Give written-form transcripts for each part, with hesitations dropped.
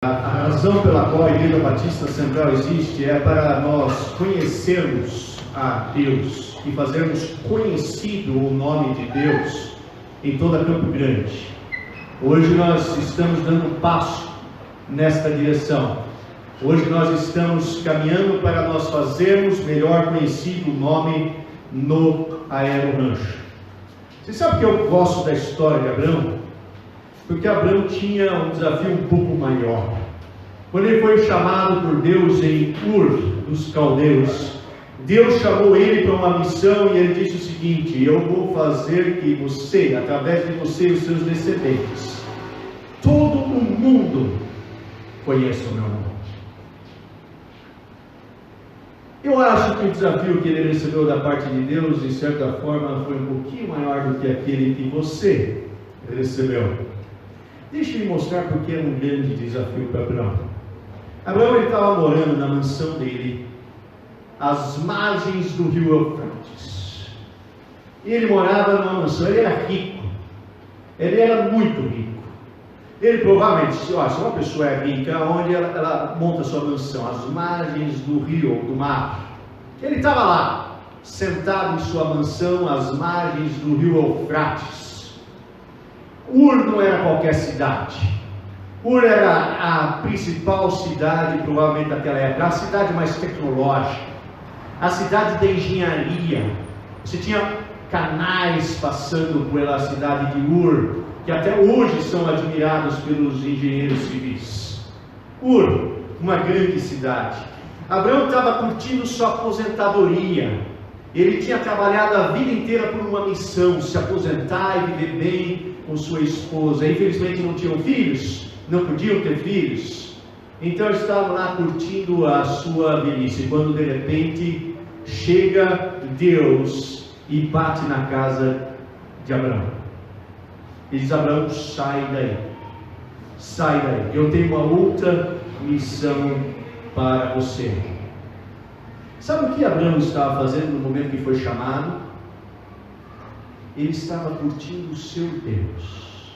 A razão pela qual a Igreja Batista Central existe é para nós conhecermos a Deus e fazermos conhecido o nome de Deus em toda Campo Grande. Hoje nós estamos dando passo nesta direção. Hoje nós estamos caminhando para nós fazermos melhor conhecido o nome no Aero Rancho. Você sabe que eu gosto da história de Abraão? Porque Abraão tinha um desafio um pouco maior. Quando ele foi chamado por Deus em Ur dos Caldeus, Deus chamou ele para uma missão e ele disse o seguinte: eu vou fazer que você, através de você e os seus descendentes, todo o mundo conheça o meu nome. Eu acho que o desafio que ele recebeu da parte de Deus, de certa forma, foi um pouquinho maior do que aquele que você recebeu. Deixa eu lhe mostrar porque é um grande desafio para Abraão. Abraão ele estava morando na mansão dele, às margens do rio Eufrates. Ele morava numa mansão, ele era rico, ele era muito rico. Ele provavelmente, se uma pessoa é rica, onde ela monta sua mansão? Às margens do rio ou do mar. Ele estava lá, sentado em sua mansão, às margens do rio Eufrates. Ur não era qualquer cidade. Ur era a principal cidade, provavelmente daquela época, a cidade mais tecnológica, a cidade da engenharia. Você tinha canais passando pela cidade de Ur, que até hoje são admirados pelos engenheiros civis. Ur, uma grande cidade. Abraão estava curtindo sua aposentadoria. Ele tinha trabalhado a vida inteira por uma missão, se aposentar e viver bem com sua esposa. Infelizmente não tinham filhos, não podiam ter filhos. Então eles estavam lá curtindo a sua velhice, quando de repente chega Deus e bate na casa de Abraão. E diz: Abraão, sai daí, eu tenho uma outra missão para você. Sabe o que Abraão estava fazendo no momento que foi chamado? Ele estava curtindo o seu Deus.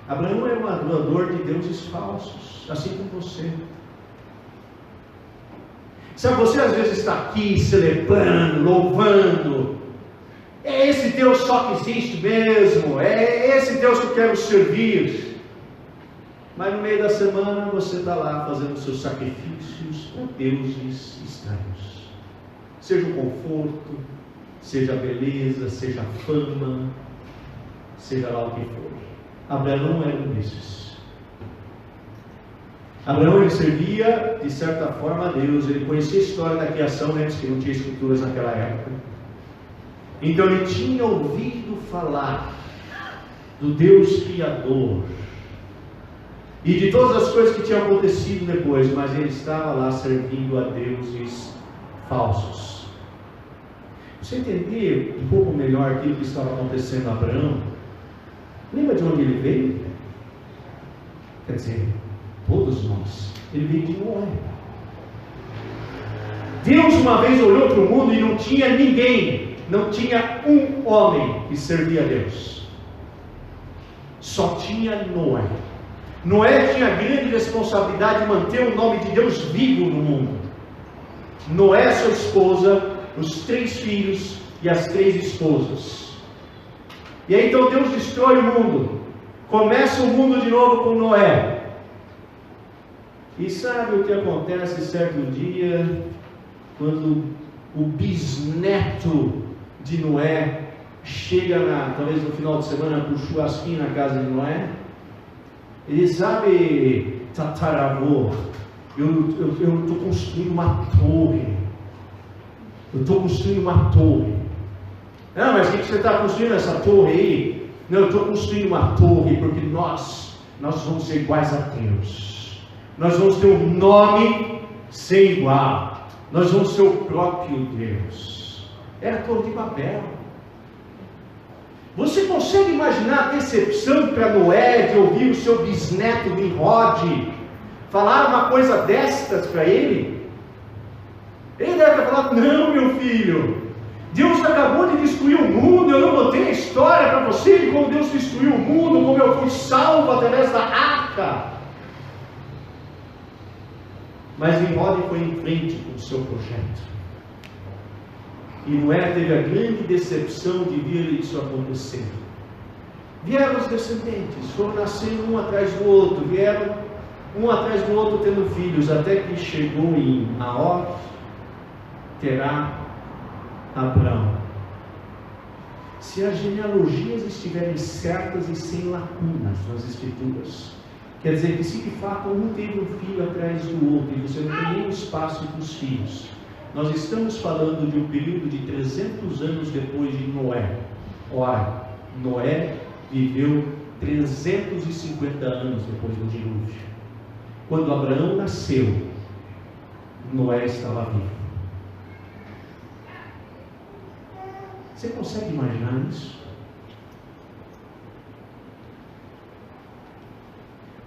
Abraão era um adorador de deuses falsos, assim como você. Sabe, você às vezes está aqui celebrando, louvando. É esse Deus só que existe mesmo, é esse Deus que eu quero servir. Mas no meio da semana você está lá fazendo seus sacrifícios para deuses estranhos. Seja o conforto, seja a beleza, seja a fama, seja lá o que for. Abraão era um desses. Abraão ele servia de certa forma a Deus, ele conhecia a história da criação, antes que não tinha escrituras naquela época. Então ele tinha ouvido falar do Deus Criador e de todas as coisas que tinham acontecido depois, mas ele estava lá servindo a deuses falsos. Você entender um pouco melhor aquilo que estava acontecendo a Abraão, lembra de onde ele veio? Quer dizer, todos nós. Ele veio de Noé. Deus uma vez olhou para o mundo e não tinha ninguém, não tinha um homem que servia a Deus. Só tinha Noé. Noé tinha a grande responsabilidade de manter o nome de Deus vivo no mundo. Noé, sua esposa, os 3 filhos e as 3 esposas. E aí então Deus destrói o mundo. Começa o mundo de novo com Noé. E sabe o que acontece certo dia, quando o bisneto de Noé chega talvez no final de semana para o churrasquinho na casa de Noé? Ele sabe, tataravô, eu estou construindo uma torre. Não, mas o que você está construindo essa torre aí? Não, eu estou construindo uma torre porque nós vamos ser iguais a Deus. Nós vamos ter um nome sem igual. Nós vamos ser o próprio Deus. Era a Torre de Babel. Você consegue imaginar a decepção para Noé de ouvir o seu bisneto Nimrod falar uma coisa destas para ele? Ele deve ter falado: não, meu filho, Deus acabou de destruir o mundo, eu não botei a história para você de como Deus destruiu o mundo, como eu fui salvo através da arca. Mas Nimrod foi em frente com o seu projeto. E Noé teve a grande decepção de ver isso acontecer. Vieram os descendentes, foram nascendo um atrás do outro, vieram um atrás do outro tendo filhos, até que chegou em Naor, Terá, Abrão. Se as genealogias estiverem certas e sem lacunas nas escrituras, quer dizer que se de fato um teve um filho atrás do outro e você não tem nenhum espaço para os filhos, nós estamos falando de um período de 300 anos depois de Noé. Ora, Noé viveu 350 anos depois do dilúvio. Quando Abraão nasceu, Noé estava vivo. Você consegue imaginar isso?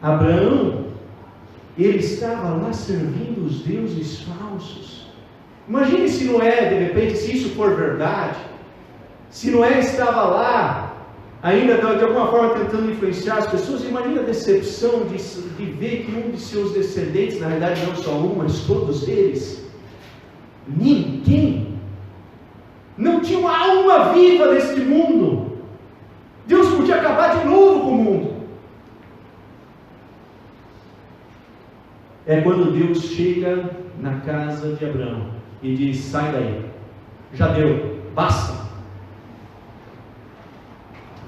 Abraão, ele estava lá servindo os deuses falsos. Imagine se Noé, de repente, se isso for verdade, se Noé estava lá, ainda de alguma forma tentando influenciar as pessoas. Imagina a decepção de ver que um de seus descendentes, na verdade não só um, mas todos eles, ninguém, não tinha uma alma viva neste mundo. Deus podia acabar de novo com o mundo. É quando Deus chega na casa de Abraão e diz: sai daí, já deu, basta.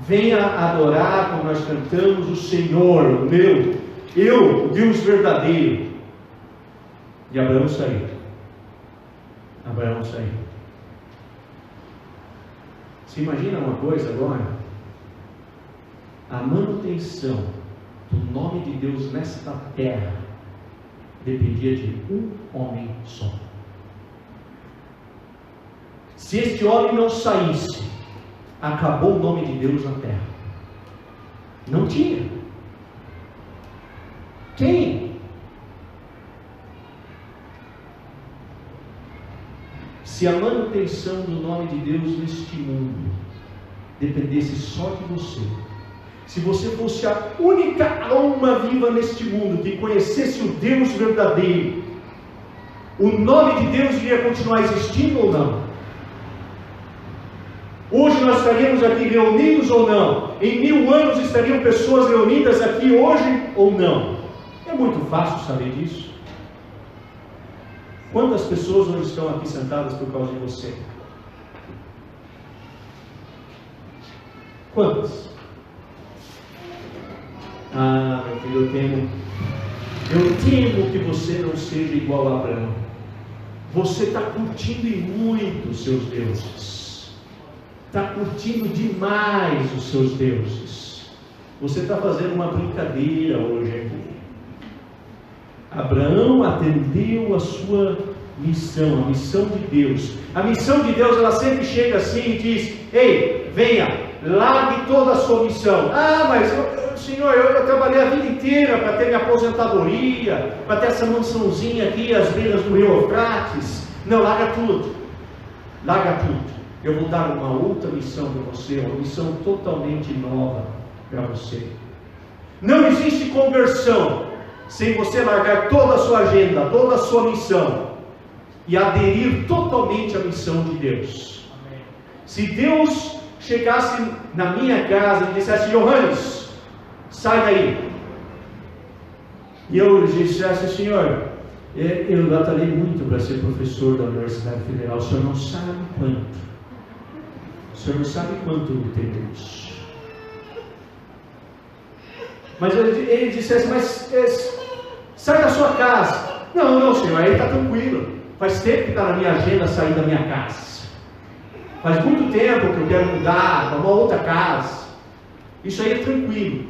Venha adorar, como nós cantamos, o Senhor, o meu, eu, o Deus verdadeiro. E Abraão saiu. Abraão saiu. Você imagina uma coisa agora? A manutenção do nome de Deus nesta terra dependia de um homem só. Se este homem não saísse, acabou o nome de Deus na terra. Não tinha. Quem? Se a manutenção do nome de Deus neste mundo dependesse só de você, se você fosse a única alma viva neste mundo que conhecesse o Deus verdadeiro, o nome de Deus iria continuar existindo ou não? Hoje nós estaríamos aqui reunidos ou não? Em 1000 anos estariam pessoas reunidas aqui hoje ou não? É muito fácil saber disso. Quantas pessoas hoje estão aqui sentadas por causa de você? Quantas? Ah, meu filho, eu temo que você não seja igual a Abraão. Você está curtindo e muito os seus deuses. Está curtindo demais os seus deuses. Você está fazendo uma brincadeira hoje aqui. Abraão atendeu a sua missão, a missão de Deus. A missão de Deus, ela sempre chega assim e diz: ei, venha, largue toda a sua missão. Ah, mas Senhor, eu trabalhei a vida inteira para ter minha aposentadoria, para ter essa mansãozinha aqui às beiras do rio Eufrates. Não, larga tudo. Larga tudo. Eu vou dar uma outra missão para você, uma missão totalmente nova para você. Não existe conversão sem você largar toda a sua agenda, toda a sua missão e aderir totalmente à missão de Deus. Amém. Se Deus chegasse na minha casa e dissesse: Johannes, sai daí, e eu dissesse: Senhor, eu batalhei muito para ser professor da Universidade Federal, o senhor não sabe quanto, o senhor não sabe quanto eu tenho isso. Mas ele dissesse: mas sai da sua casa. Não, Senhor, aí está tranquilo. Faz tempo que está na minha agenda sair da minha casa. Faz muito tempo que eu quero mudar para uma outra casa. Isso aí é tranquilo.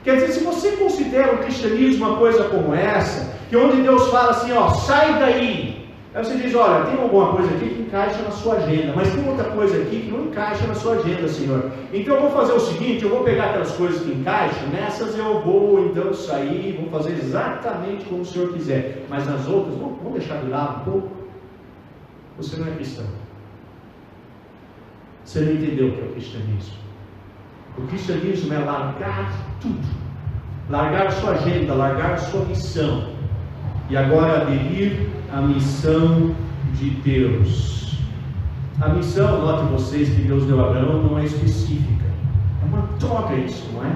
Quer dizer, se você considera o cristianismo uma coisa como essa, que onde Deus fala assim, ó, sai daí. Aí você diz: olha, tem alguma coisa aqui que encaixa na sua agenda, mas tem outra coisa aqui que não encaixa na sua agenda, Senhor. Então eu vou fazer o seguinte: eu vou pegar aquelas coisas que encaixam, nessas eu vou então sair, vou fazer exatamente como o Senhor quiser, mas nas outras, vamos deixar de lado um pouco. Você não é cristão. Você não entendeu o que é o cristianismo. O cristianismo é largar tudo, largar a sua agenda, largar a sua missão e agora aderir à missão de Deus. A missão, note vocês, que Deus deu a Abraão não é específica. É uma troca isso, não é?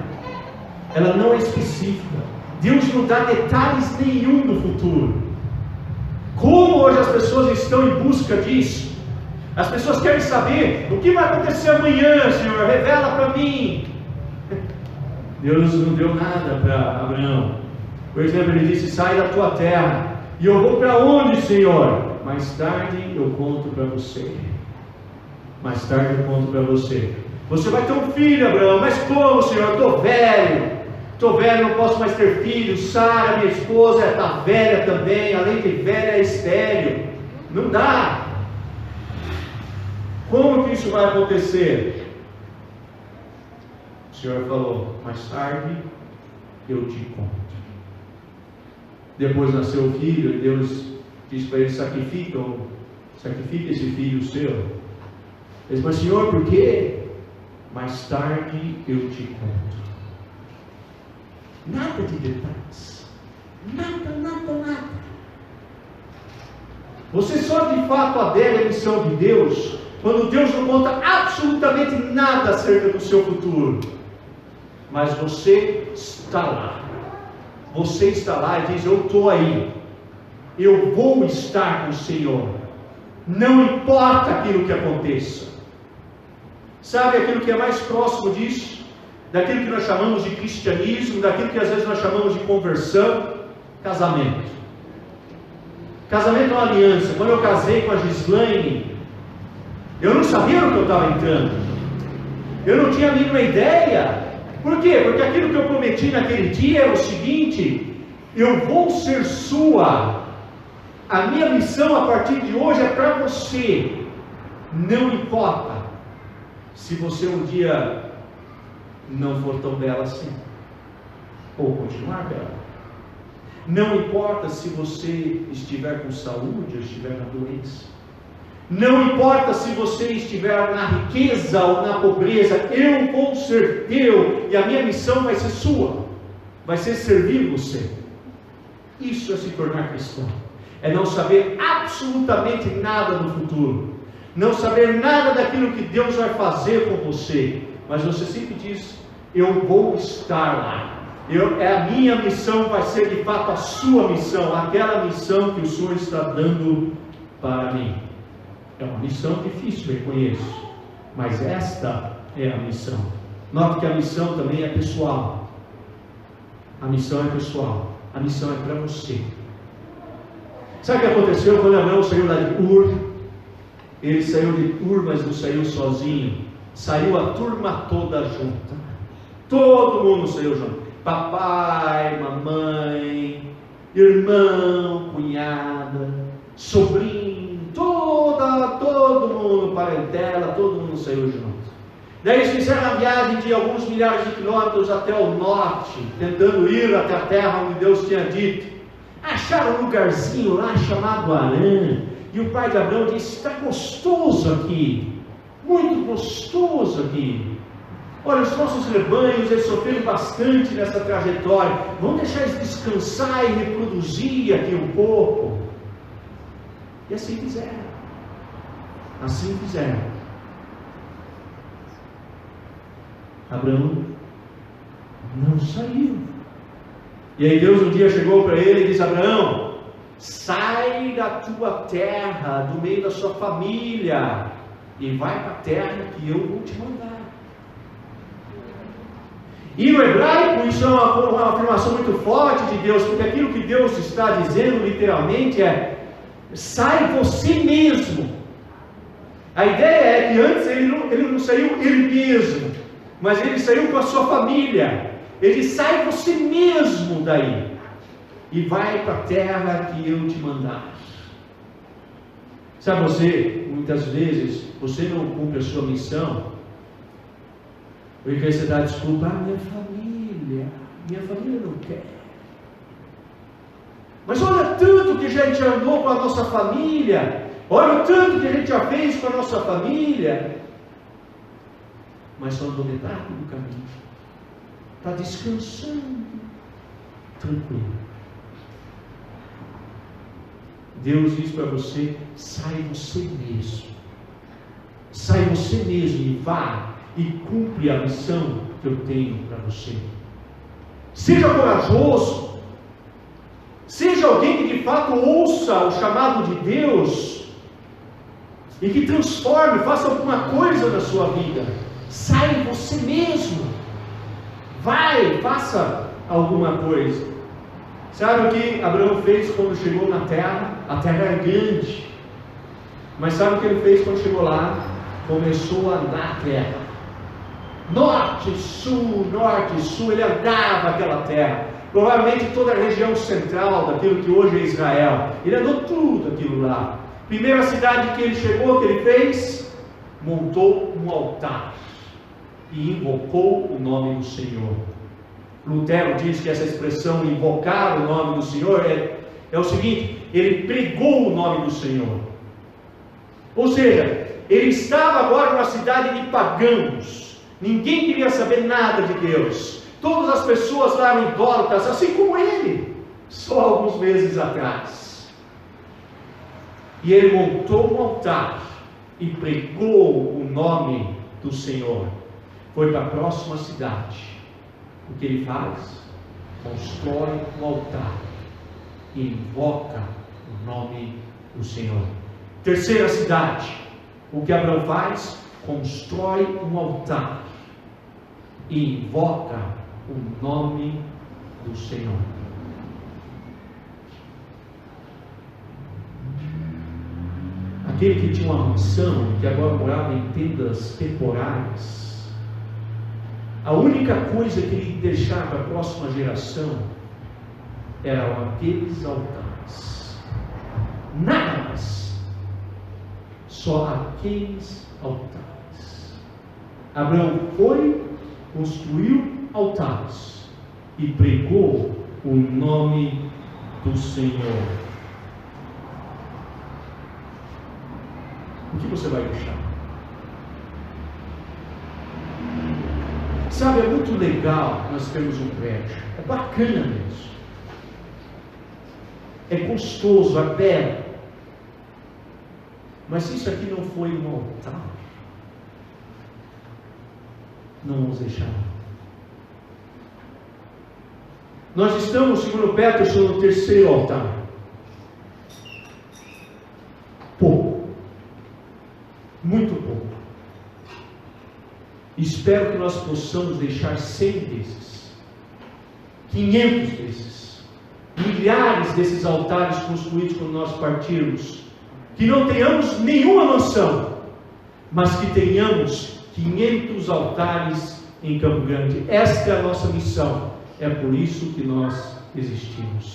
Ela não é específica. Deus não dá detalhes nenhum do futuro. Como hoje as pessoas estão em busca disso? As pessoas querem saber o que vai acontecer amanhã, Senhor, revela para mim. Deus não deu nada para Abraão. Por exemplo, ele disse: sai da tua terra. E eu vou para onde, Senhor? Mais tarde eu conto para você. Mais tarde eu conto para você. Você vai ter um filho, Abraão. Mas como, Senhor? Eu estou velho. Estou velho, não posso mais ter filhos. Sara, minha esposa, está velha também. Além de velha, é estéril. Não dá. Como que isso vai acontecer? O Senhor falou: mais tarde eu te conto. Depois nasceu o filho, e Deus disse para ele: sacrifica esse filho seu. Ele disse: mas Senhor, por quê? Mais tarde eu te conto. Nada de detalhes. Nada. Você só de fato adere à missão de Deus quando Deus não conta absolutamente nada acerca do seu futuro. Mas você está lá. Você está lá e diz: eu estou aí. Eu vou estar com o Senhor. Não importa aquilo que aconteça. Sabe aquilo que é mais próximo disso? Daquilo que nós chamamos de cristianismo, daquilo que às vezes nós chamamos de conversão? Casamento. Casamento é uma aliança. Quando eu casei com a Gislaine, eu não sabia no que eu estava entrando. Eu não tinha a mínima ideia. Por quê? Porque aquilo que eu prometi naquele dia era o seguinte: eu vou ser sua. A minha missão a partir de hoje é para você. Não importa se você um dia não for tão bela assim, ou continuar bela. Não importa se você estiver com saúde ou estiver na doença. Não importa se você estiver na riqueza ou na pobreza. Eu vou ser teu e a minha missão vai ser sua. Vai ser servir você. Isso é se tornar cristão. É não saber absolutamente nada do futuro. Não saber nada daquilo que Deus vai fazer com você. Mas você sempre diz: eu vou estar lá. A minha missão vai ser de fato a sua missão. Aquela missão que o Senhor está dando para mim. É uma missão difícil, reconheço. Mas esta é a missão. Note que a missão também é pessoal. A missão é pessoal. A missão é para você. Sabe o que aconteceu quando Abraão saiu lá de Ur? Ele saiu de Ur, mas não saiu sozinho. Saiu a turma toda junta. Todo mundo saiu junto. Papai, mamãe, irmão, cunhada, sobrinho, todo mundo, parentela, todo mundo saiu junto. Daí eles fizeram a viagem de alguns milhares de quilômetros até o norte, tentando ir até a terra onde Deus tinha dito. Acharam um lugarzinho lá chamado Harã, e o pai de Abraão disse: está gostoso aqui, muito gostoso aqui. Olha, os nossos rebanhos, eles sofreram bastante nessa trajetória, vamos deixar eles descansar e reproduzir aqui um pouco. E assim fizeram. Assim fizeram. Abraão não saiu. E aí Deus um dia chegou para ele e disse: Abraão, sai da tua terra, do meio da sua família, e vai para a terra que eu vou te mandar. E no hebraico isso é uma afirmação muito forte de Deus, porque aquilo que Deus está dizendo literalmente é: sai você mesmo. A ideia é que antes ele não saiu ele mesmo, mas ele saiu com a sua família. Ele sai você mesmo daí e vai para a terra que eu te mandar. Sabe, você, muitas vezes, você não cumpre a sua missão, porque você dá desculpa: minha família não quer. Mas olha tanto que a gente andou com a nossa família, olha o tanto que a gente já fez com a nossa família, mas só andou metade do caminho. Está descansando, tranquilo. Deus diz para você: sai você mesmo. Sai você mesmo e vá e cumpre a missão que eu tenho para você. Seja corajoso. Seja alguém que de fato ouça o chamado de Deus e que transforme, faça alguma coisa na sua vida. Sai você mesmo. Vai, faça alguma coisa. Sabe o que Abraão fez quando chegou na terra? A terra é grande. Mas sabe o que ele fez quando chegou lá? Começou a andar a terra. Norte, sul, ele andava aquela terra. Provavelmente toda a região central daquilo que hoje é Israel. Ele andou tudo aquilo lá. Primeira cidade que ele chegou, que ele fez? Montou um altar e invocou o nome do Senhor. Lutero diz que essa expressão invocar o nome do Senhor é o seguinte: ele pregou o nome do Senhor. Ou seja, ele estava agora numa cidade de pagãos. Ninguém queria saber nada de Deus. Todas as pessoas lá eram idólatras, assim como ele, só alguns meses atrás. E ele montou um altar e pregou o nome do Senhor. Foi para a próxima cidade. O que ele faz? Constrói um altar e invoca o nome do Senhor. Terceira cidade. O que Abraão faz? Constrói um altar e invoca o nome do Senhor. Aquele que tinha uma mansão, que agora morava em tendas temporárias, a única coisa que ele deixava para a próxima geração eram aqueles altares. Nada mais. Só aqueles altares. Abraão foi, construiu altares e pregou o nome do Senhor. O que você vai deixar? Sabe, é muito legal nós termos um prédio. É bacana mesmo. É gostoso, é belo. Mas se isso aqui não foi um altar, não vamos deixar. Nós estamos, segundo Peterson, no terceiro altar. Pouco. Muito pouco. Espero que nós possamos deixar 100 desses, 500 desses, milhares desses altares construídos quando nós partirmos. Que não tenhamos nenhuma mansão, mas que tenhamos 500 altares em Campo Grande. Esta é a nossa missão. É por isso que nós existimos.